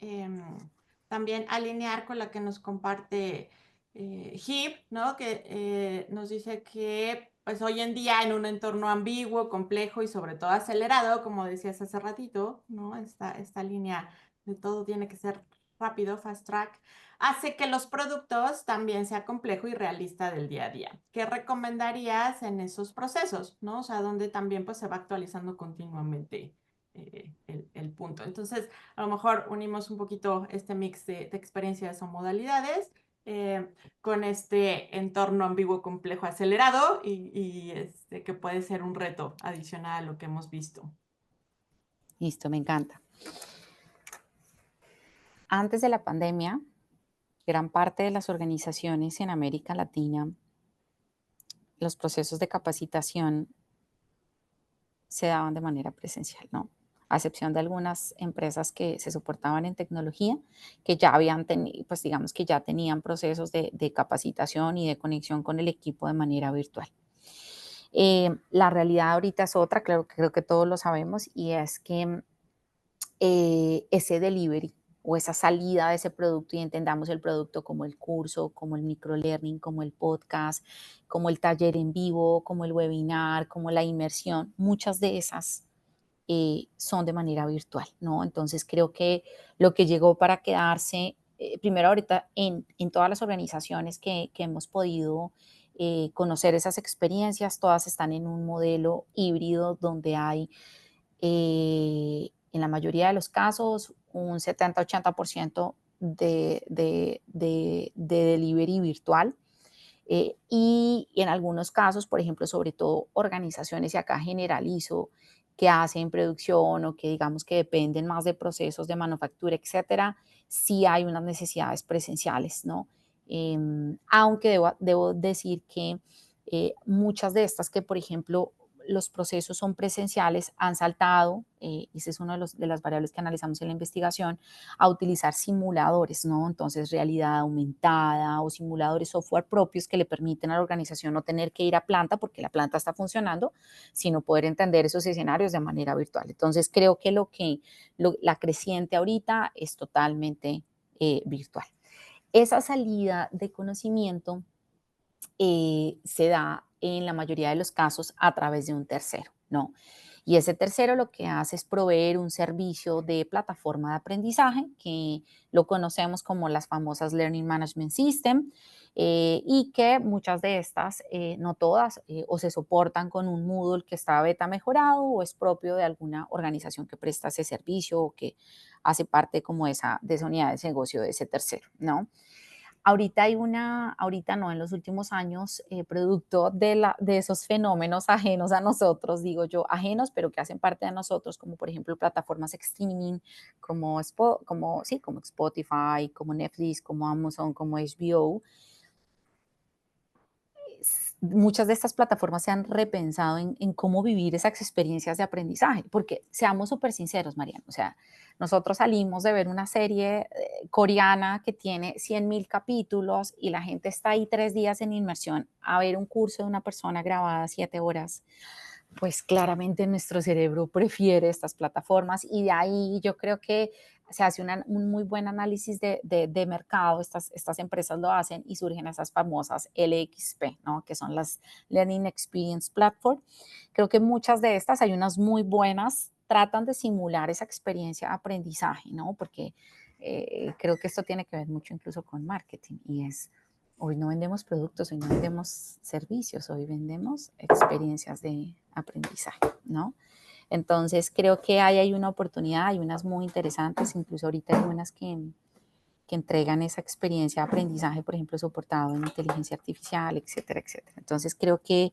también alinear con la que nos comparte HIP, ¿no? Que nos dice que pues hoy en día en un entorno ambiguo, complejo y sobre todo acelerado, como decías hace ratito, ¿no? Esta línea de todo tiene que ser rápido, fast track, hace que los productos también sea complejo y realista del día a día. ¿Qué recomendarías en esos procesos, ¿no? O sea, donde también pues se va actualizando continuamente el punto. Entonces, a lo mejor unimos un poquito este mix de experiencias o modalidades. Con este entorno ambiguo, complejo, acelerado y que puede ser un reto adicional a lo que hemos visto. Listo, me encanta. Antes de la pandemia, gran parte de las organizaciones en América Latina, los procesos de capacitación se daban de manera presencial, ¿no? A excepción de algunas empresas que se soportaban en tecnología, que ya habían tenido, pues digamos que ya tenían procesos de capacitación y de conexión con el equipo de manera virtual. La realidad ahorita es otra, creo que todos lo sabemos, y es que ese delivery o esa salida de ese producto y entendamos el producto como el curso, como el microlearning, como el podcast, como el taller en vivo, como el webinar, como la inmersión, muchas de esas son de manera virtual, ¿no? Entonces creo que lo que llegó para quedarse, primero ahorita en todas las organizaciones que hemos podido conocer esas experiencias, todas están en un modelo híbrido donde hay en la mayoría de los casos, un 70-80% de delivery virtual. Y en algunos casos, por ejemplo, sobre todo organizaciones, y acá generalizo, que hacen producción o que digamos que dependen más de procesos de manufactura, etcétera, sí hay unas necesidades presenciales, ¿no? Aunque debo decir que muchas de estas que, por ejemplo, los procesos son presenciales, han saltado, ese es uno de las variables que analizamos en la investigación, a utilizar simuladores, ¿no? Entonces, realidad aumentada o simuladores software propios que le permiten a la organización no tener que ir a planta porque la planta está funcionando, sino poder entender esos escenarios de manera virtual. Entonces, creo que la creciente ahorita es totalmente virtual. Esa salida de conocimiento se da en la mayoría de los casos a través de un tercero, ¿no? Y ese tercero lo que hace es proveer un servicio de plataforma de aprendizaje, que lo conocemos como las famosas Learning Management System, y que muchas de estas, no todas, o se soportan con un Moodle que está beta mejorado o es propio de alguna organización que presta ese servicio o que hace parte como de esa unidad de negocio de ese tercero, ¿no? Ahorita no, en los últimos años, producto de esos fenómenos ajenos a nosotros, digo yo, ajenos, pero que hacen parte de nosotros, como por ejemplo plataformas streaming, como Spotify, como Netflix, como Amazon, como HBO, muchas de estas plataformas se han repensado en cómo vivir esas experiencias de aprendizaje, porque seamos súper sinceros, Mariana, o sea, nosotros salimos de ver una serie coreana que tiene 100.000 capítulos y la gente está ahí 3 días en inmersión a ver un curso de una persona grabada 7 horas, pues claramente nuestro cerebro prefiere estas plataformas y de ahí yo creo que se hace un muy buen análisis de mercado, estas empresas lo hacen y surgen esas famosas LXP, ¿no? Que son las Learning Experience Platform. Creo que muchas de estas, hay unas muy buenas, tratan de simular esa experiencia de aprendizaje, ¿no? Porque creo que esto tiene que ver mucho incluso con marketing y es hoy no vendemos productos, hoy no vendemos servicios, hoy vendemos experiencias de aprendizaje, ¿no? Entonces, creo que hay una oportunidad, hay unas muy interesantes, incluso ahorita hay unas que entregan esa experiencia de aprendizaje, por ejemplo, soportado en inteligencia artificial, etcétera, etcétera. Entonces, creo que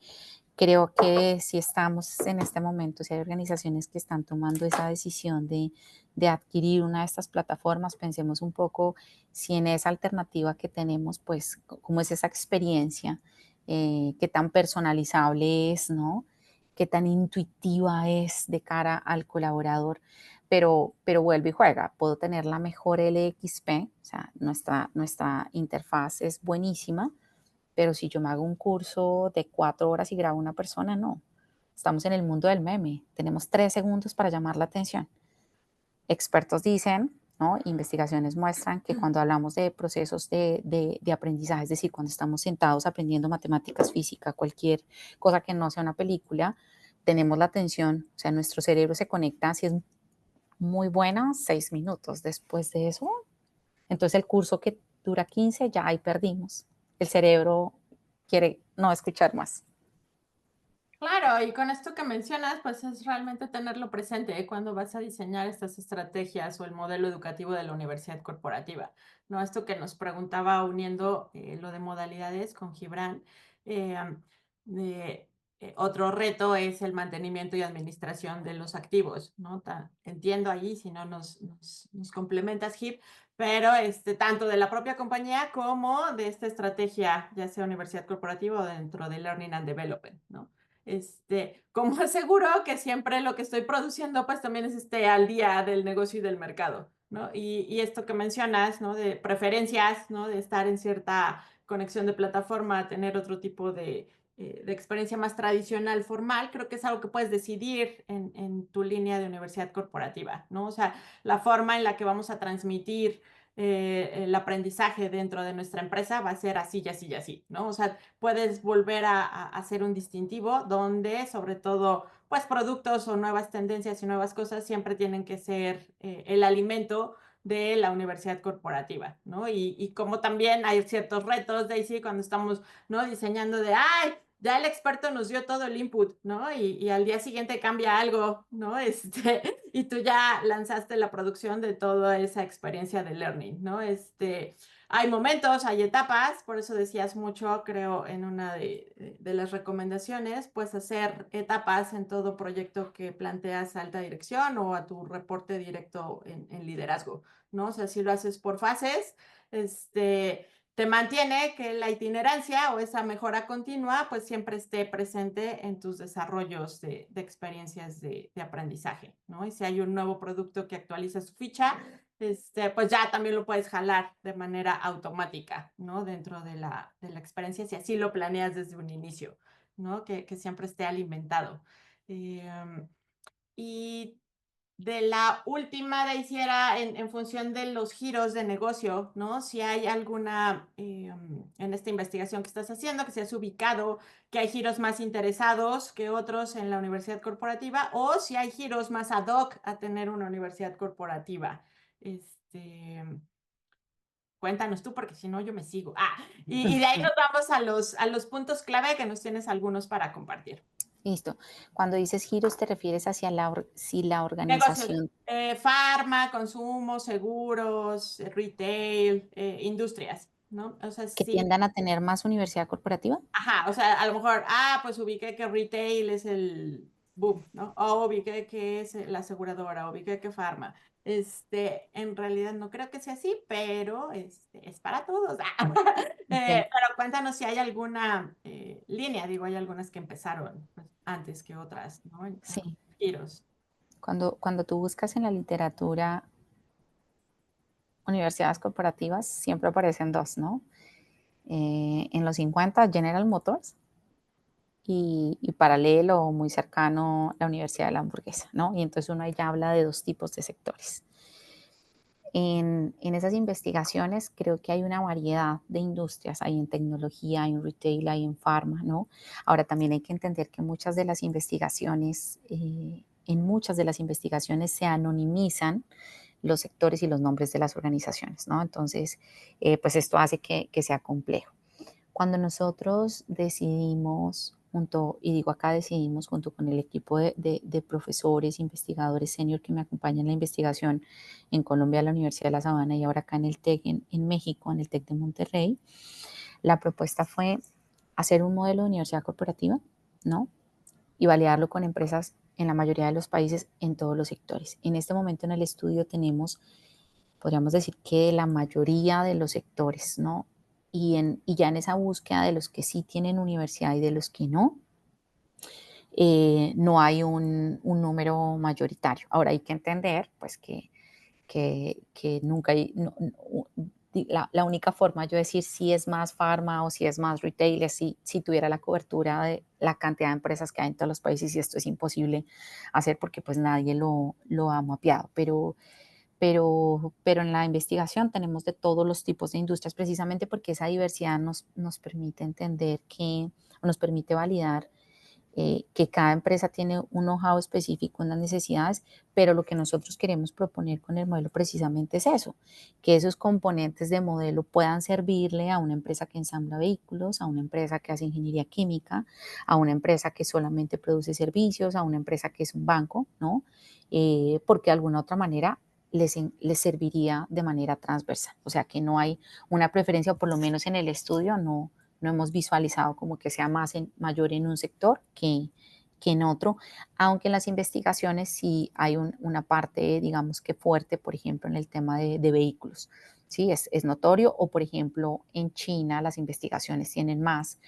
si estamos en este momento, si hay organizaciones que están tomando esa decisión de adquirir una de estas plataformas, pensemos un poco si en esa alternativa que tenemos, pues, cómo es esa experiencia, qué tan personalizable es, ¿no? Qué tan intuitiva es de cara al colaborador, pero vuelve y juega. Puedo tener la mejor LXP, o sea, nuestra interfaz es buenísima, pero si yo me hago un curso de 4 horas y grabo una persona, no. Estamos en el mundo del meme. Tenemos 3 segundos para llamar la atención. Expertos dicen, ¿no? Investigaciones muestran que cuando hablamos de procesos de aprendizaje, es decir, cuando estamos sentados aprendiendo matemáticas, física, cualquier cosa que no sea una película, tenemos la atención, o sea, nuestro cerebro se conecta, si es muy buena, 6 minutos. Después de eso, entonces el curso que dura 15, ya ahí perdimos. El cerebro quiere no escuchar más. Claro, y con esto que mencionas, pues es realmente tenerlo presente, cuando vas a diseñar estas estrategias o el modelo educativo de la universidad corporativa, ¿no? Esto que nos preguntaba uniendo lo de modalidades con Gibran, eh, de, otro reto es el mantenimiento y administración de los activos, ¿no? Entiendo allí, si no nos complementas, Gib, pero tanto de la propia compañía como de esta estrategia, ya sea universidad corporativa o dentro de Learning and Development, ¿no? Como aseguro que siempre lo que estoy produciendo pues también es al día del negocio y del mercado, ¿no? Y esto que mencionas, ¿no? De preferencias, ¿no? De estar en cierta conexión de plataforma, tener otro tipo de experiencia más tradicional, formal, creo que es algo que puedes decidir en tu línea de universidad corporativa, ¿no? O sea, la forma en la que vamos a transmitir el aprendizaje dentro de nuestra empresa va a ser así y así y así, ¿no? O sea, puedes volver a hacer un distintivo donde sobre todo pues productos o nuevas tendencias y nuevas cosas siempre tienen que ser el alimento de la universidad corporativa, ¿no? Y como también hay ciertos retos, Daisy, cuando estamos, ¿no? Diseñando ay, ya el experto nos dio todo el input, ¿no? Y al día siguiente cambia algo, ¿no? Y tú ya lanzaste la producción de toda esa experiencia de learning, ¿no? Hay momentos, hay etapas, por eso decías mucho, creo, en una de las recomendaciones, pues hacer etapas en todo proyecto que planteas a alta dirección o a tu reporte directo en liderazgo, ¿no? O sea, si lo haces por fases, este, te mantiene que la itinerancia o esa mejora continua pues siempre esté presente en tus desarrollos de experiencias de aprendizaje, ¿no? Y si hay un nuevo producto que actualiza su ficha, pues ya también lo puedes jalar de manera automática, ¿no? Dentro de la experiencia, si así lo planeas desde un inicio, ¿no? Que siempre esté alimentado. Y de la última, Daisy, era en función de los giros de negocio, ¿no? Si hay alguna, en esta investigación que estás haciendo, que se has ubicado, que hay giros más interesados que otros en la universidad corporativa, o si hay giros más ad hoc a tener una universidad corporativa. Este, Cuéntanos tú, porque si no, yo me sigo. Y de ahí nos vamos a los puntos clave que nos tienes algunos para compartir. Listo. Cuando dices giros, ¿te refieres hacia si la Negocios, organización farma, consumo, seguros, retail, industrias, ¿no? O sea, que sí, tiendan a tener más universidad corporativa? ajá, o sea, a lo mejor, pues ubiqué que retail es el boom, ¿no? O ubiqué que es la aseguradora, ubiqué que farma. En realidad no creo que sea así, pero es para todos. Ok. Pero cuéntanos si hay alguna línea, digo, hay algunas que empezaron pues, antes que otras, ¿no? En Sí. giros. Cuando tú buscas en la literatura universidades corporativas, siempre aparecen dos, ¿no? En los 50 General Motors y paralelo o muy cercano la Universidad de la Hamburguesa, ¿no? Y entonces uno ahí ya habla de dos tipos de sectores. En esas investigaciones creo que hay una variedad de industrias, hay en tecnología, hay en retail, hay en pharma, ¿no? Ahora también hay que entender que en muchas de las investigaciones se anonimizan los sectores y los nombres de las organizaciones, ¿no? Entonces, pues esto hace que sea complejo. Cuando nosotros decidimos, y digo acá decidimos junto con el equipo de profesores, investigadores senior que me acompañan en la investigación en Colombia, la Universidad de La Sabana y ahora acá en el TEC en México, en el TEC de Monterrey, la propuesta fue hacer un modelo de universidad corporativa, ¿no? Y validarlo con empresas en la mayoría de los países en todos los sectores. En este momento en el estudio tenemos, podríamos decir que la mayoría de los sectores, ¿no? Y ya en esa búsqueda de los que sí tienen universidad y de los que no, no hay un número mayoritario. Ahora hay que entender, pues, que nunca hay, la única forma de yo decir si es más pharma o si es más retail es si tuviera la cobertura de la cantidad de empresas que hay en todos los países y esto es imposible hacer porque pues nadie lo ha mapeado, pero en la investigación tenemos de todos los tipos de industrias precisamente porque esa diversidad nos permite entender nos permite validar que cada empresa tiene un know-how específico, unas necesidades, pero lo que nosotros queremos proponer con el modelo precisamente es eso, que esos componentes de modelo puedan servirle a una empresa que ensambla vehículos, a una empresa que hace ingeniería química, a una empresa que solamente produce servicios, a una empresa que es un banco, ¿no? Porque de alguna otra manera les serviría de manera transversal. O sea, que no hay una preferencia, o por lo menos en el estudio no hemos visualizado como que sea mayor en un sector que en otro, aunque en las investigaciones sí hay una parte, digamos que fuerte, por ejemplo, en el tema de vehículos. Sí, es notorio, o por ejemplo, en China las investigaciones tienen más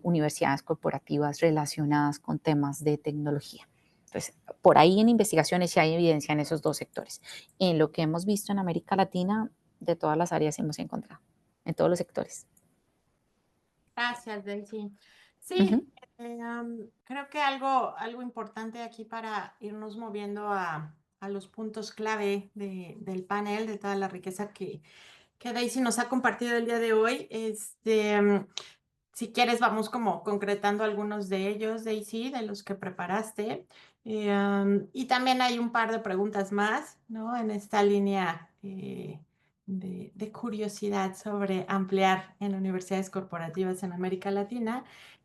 universidades corporativas relacionadas con temas de tecnología. Entonces, por ahí en investigaciones sí hay evidencia en esos dos sectores. En lo que hemos visto en América Latina, de todas las áreas hemos encontrado, en todos los sectores. Gracias, Daisy. Sí, Ujú. creo que algo importante aquí para irnos moviendo a los puntos clave del panel, de toda la riqueza que Daisy nos ha compartido el día de hoy. Si quieres, vamos como concretando algunos de ellos, Daisy, de los que preparaste. Y también hay un par de preguntas más, ¿no? En esta línea de curiosidad sobre ampliar en universidades corporativas en América Latina.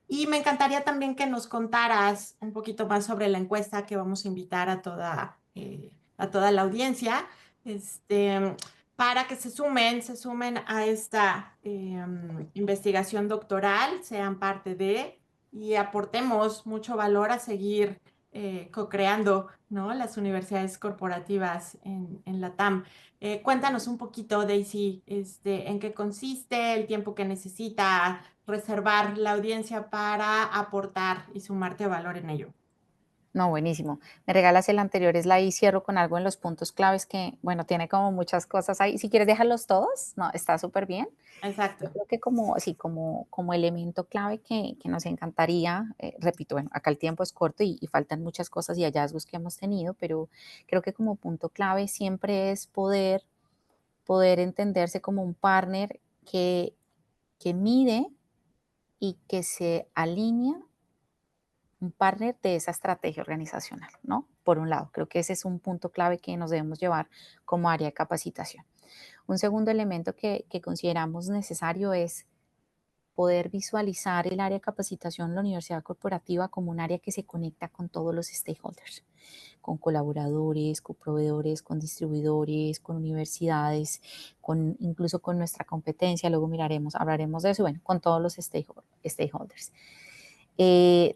Y me encantaría también que nos contaras un poquito más sobre la encuesta que vamos a invitar a toda la audiencia. Este, para que se sumen a esta investigación doctoral, sean parte de y aportemos mucho valor a seguir co-creando, ¿no? Las universidades corporativas en la TAM. Cuéntanos un poquito, Daisy, en qué consiste, el tiempo que necesita reservar la audiencia para aportar y sumarte valor en ello. No, buenísimo. Me regalas el anterior slide y cierro con algo en los puntos claves que, bueno, tiene como muchas cosas ahí. Si quieres, déjalos todos. No, está súper bien. Exacto. Yo creo que como, sí, como elemento clave que nos encantaría, repito, bueno, acá el tiempo es corto y faltan muchas cosas y hallazgos que hemos tenido, pero creo que como punto clave siempre es poder entenderse como un partner que mide y que se alinea, un partner de esa estrategia organizacional, ¿no? Por un lado, creo que ese es un punto clave que nos debemos llevar como área de capacitación. Un segundo elemento que consideramos necesario es poder visualizar el área de capacitación en la universidad corporativa como un área que se conecta con todos los stakeholders, con colaboradores, con proveedores, con distribuidores, con universidades, incluso con nuestra competencia, luego hablaremos de eso, bueno, con todos los stakeholders.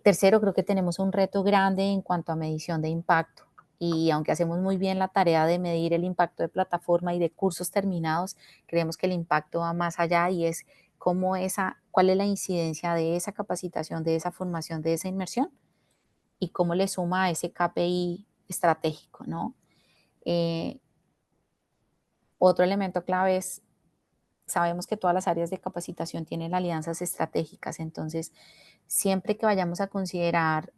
Tercero, creo que tenemos un reto grande en cuanto a medición de impacto. Y aunque hacemos muy bien la tarea de medir el impacto de plataforma y de cursos terminados, creemos que el impacto va más allá y es cuál es la incidencia de esa capacitación, de esa formación, de esa inmersión y cómo le suma a ese KPI estratégico, ¿no? Eh, Otro elemento clave es, sabemos que todas las áreas de capacitación tienen alianzas estratégicas, entonces siempre que vayamos a considerar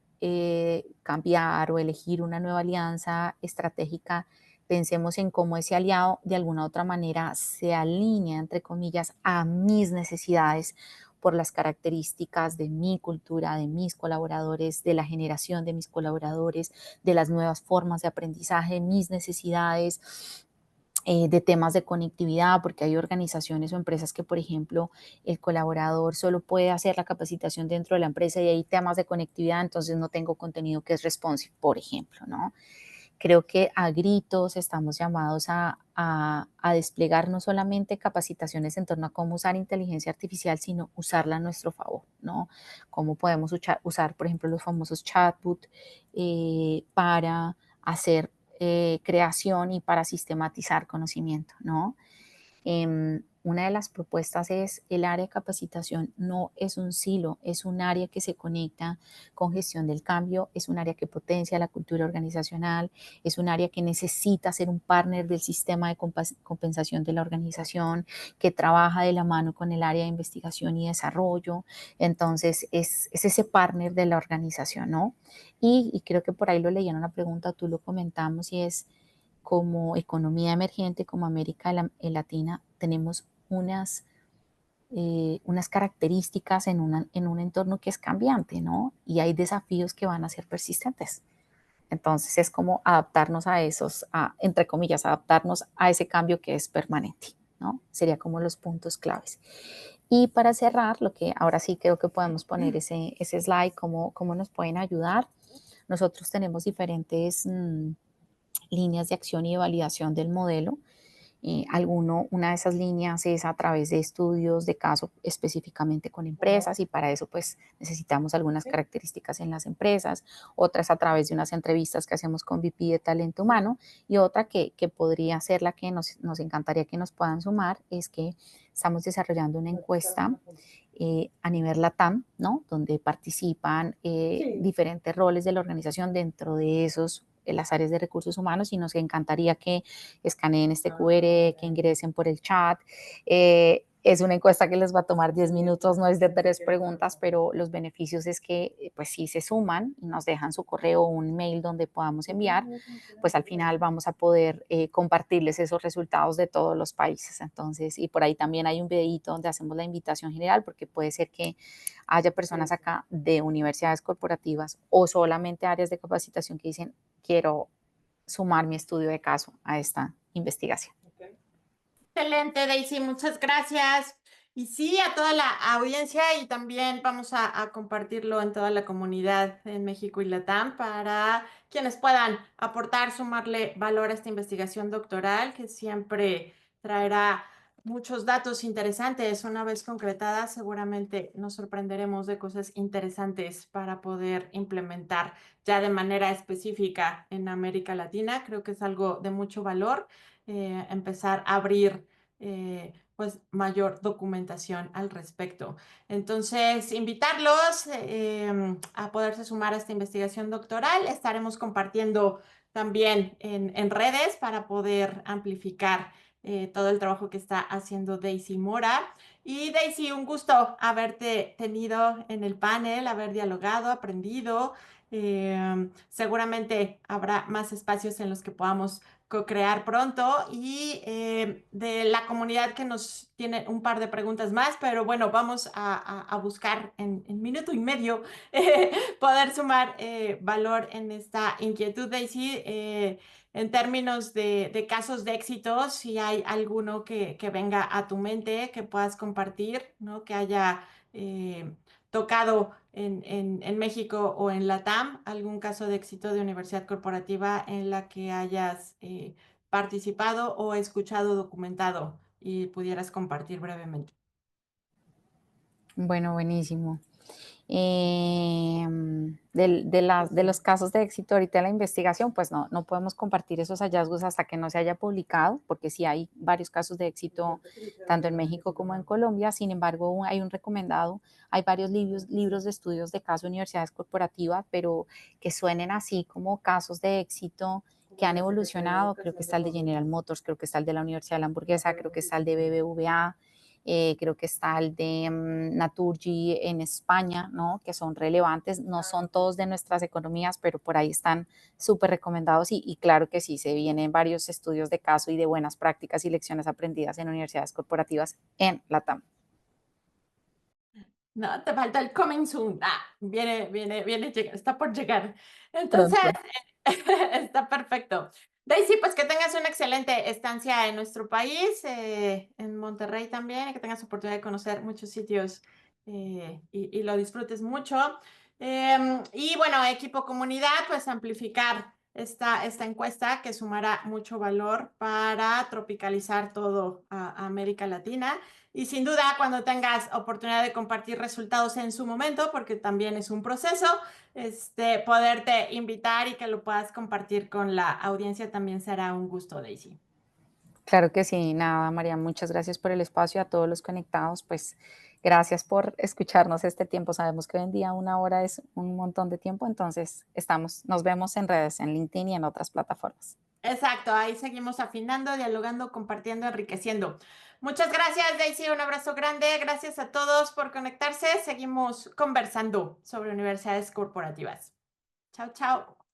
cambiar o elegir una nueva alianza estratégica, pensemos en cómo ese aliado de alguna u otra manera se alinea, entre comillas, a mis necesidades por las características de mi cultura, de mis colaboradores, de la generación de mis colaboradores, de las nuevas formas de aprendizaje, mis necesidades, de temas de conectividad, porque hay organizaciones o empresas que, por ejemplo, el colaborador solo puede hacer la capacitación dentro de la empresa y hay temas de conectividad, entonces no tengo contenido que es responsive, por ejemplo, ¿no? Creo que a gritos estamos llamados a desplegar no solamente capacitaciones en torno a cómo usar inteligencia artificial, sino usarla a nuestro favor, ¿no? Cómo podemos usar, por ejemplo, los famosos chatbots para hacer creación y para sistematizar conocimiento, ¿no? Una de las propuestas es el área de capacitación no es un silo, es un área que se conecta con gestión del cambio, es un área que potencia la cultura organizacional, es un área que necesita ser un partner del sistema de compensación de la organización, que trabaja de la mano con el área de investigación y desarrollo. Entonces, es ese partner de la organización, ¿no? Y creo que por ahí lo leí en una pregunta, tú lo comentamos, y es como economía emergente, como América Latina, tenemos unas características en un entorno que es cambiante, ¿no? Y hay desafíos que van a ser persistentes. Entonces es como adaptarnos a entre comillas, adaptarnos a ese cambio que es permanente, ¿no? Sería como los puntos claves. Y para cerrar, lo que ahora sí creo que podemos poner ese slide, cómo nos pueden ayudar. Nosotros tenemos diferentes líneas de acción y de validación del modelo. Una de esas líneas es a través de estudios de caso específicamente con empresas y para eso pues necesitamos algunas características en las empresas, otras a través de unas entrevistas que hacemos con VP de talento humano y otra que podría ser la que nos encantaría que nos puedan sumar es que estamos desarrollando una encuesta a nivel LATAM, ¿no? Donde participan diferentes roles de la organización dentro de las áreas de recursos humanos y nos encantaría que escaneen este QR, que ingresen por el chat. Es una encuesta que les va a tomar 10 minutos, no es de 3 preguntas, pero los beneficios es que pues si se suman y nos dejan su correo o un mail donde podamos enviar, pues al final vamos a poder compartirles esos resultados de todos los países. Entonces, y por ahí también hay un videito donde hacemos la invitación general, porque puede ser que haya personas acá de universidades corporativas o solamente áreas de capacitación que dicen, quiero sumar mi estudio de caso a esta investigación. Excelente, Daisy, muchas gracias. Y sí, a toda la audiencia y también vamos a compartirlo en toda la comunidad en México y Latam para quienes puedan aportar, sumarle valor a esta investigación doctoral que siempre traerá muchos datos interesantes. Una vez concretadas, seguramente nos sorprenderemos de cosas interesantes para poder implementar ya de manera específica en América Latina. Creo que es algo de mucho valor empezar a abrir pues mayor documentación al respecto. Entonces, invitarlos a poderse sumar a esta investigación doctoral. Estaremos compartiendo también en redes para poder amplificar todo el trabajo que está haciendo Daisy Mora. Y Daisy, un gusto haberte tenido en el panel, haber dialogado, aprendido. Seguramente habrá más espacios en los que podamos co-crear pronto y de la comunidad que nos tiene un par de preguntas más, pero bueno, vamos a buscar en minuto y medio poder sumar valor en esta inquietud, Daisy. En términos de casos de éxito, si hay alguno que venga a tu mente, que puedas compartir, ¿no? Que haya tocado en México o en LATAM, algún caso de éxito de universidad corporativa en la que hayas participado o escuchado documentado y pudieras compartir brevemente. Bueno, buenísimo. De los casos de éxito ahorita en la investigación, pues no podemos compartir esos hallazgos hasta que no se haya publicado, porque sí hay varios casos de éxito tanto en México como en Colombia. Sin embargo, hay un recomendado, hay varios libros de estudios de casos de universidades corporativas, pero que suenen así como casos de éxito que han evolucionado. Creo que está el de General Motors, creo que está el de la Universidad de la Hamburguesa, creo que está el de BBVA, creo que está el de Naturgy en España, ¿no? Que son relevantes, no son todos de nuestras economías, pero por ahí están súper recomendados y claro que sí, se vienen varios estudios de caso y de buenas prácticas y lecciones aprendidas en universidades corporativas en LATAM. No, te falta el coming soon. Viene, está por llegar. Entonces, Pronto. está perfecto. Daisy, pues que tengas una excelente estancia en nuestro país, en Monterrey también, y que tengas oportunidad de conocer muchos sitios y lo disfrutes mucho. Y bueno, equipo comunidad, pues amplificar esta encuesta que sumará mucho valor para tropicalizar todo a América Latina. Y sin duda, cuando tengas oportunidad de compartir resultados en su momento, porque también es un proceso, poderte invitar y que lo puedas compartir con la audiencia también será un gusto, Daisy. Claro que sí, nada, María, muchas gracias por el espacio, a todos los conectados, pues gracias por escucharnos este tiempo. Sabemos que hoy en día una hora es un montón de tiempo, entonces nos vemos en redes, en LinkedIn y en otras plataformas. Exacto, ahí seguimos afinando, dialogando, compartiendo, enriqueciendo. Muchas gracias, Daisy, un abrazo grande. Gracias a todos por conectarse. Seguimos conversando sobre universidades corporativas. Chao, chao.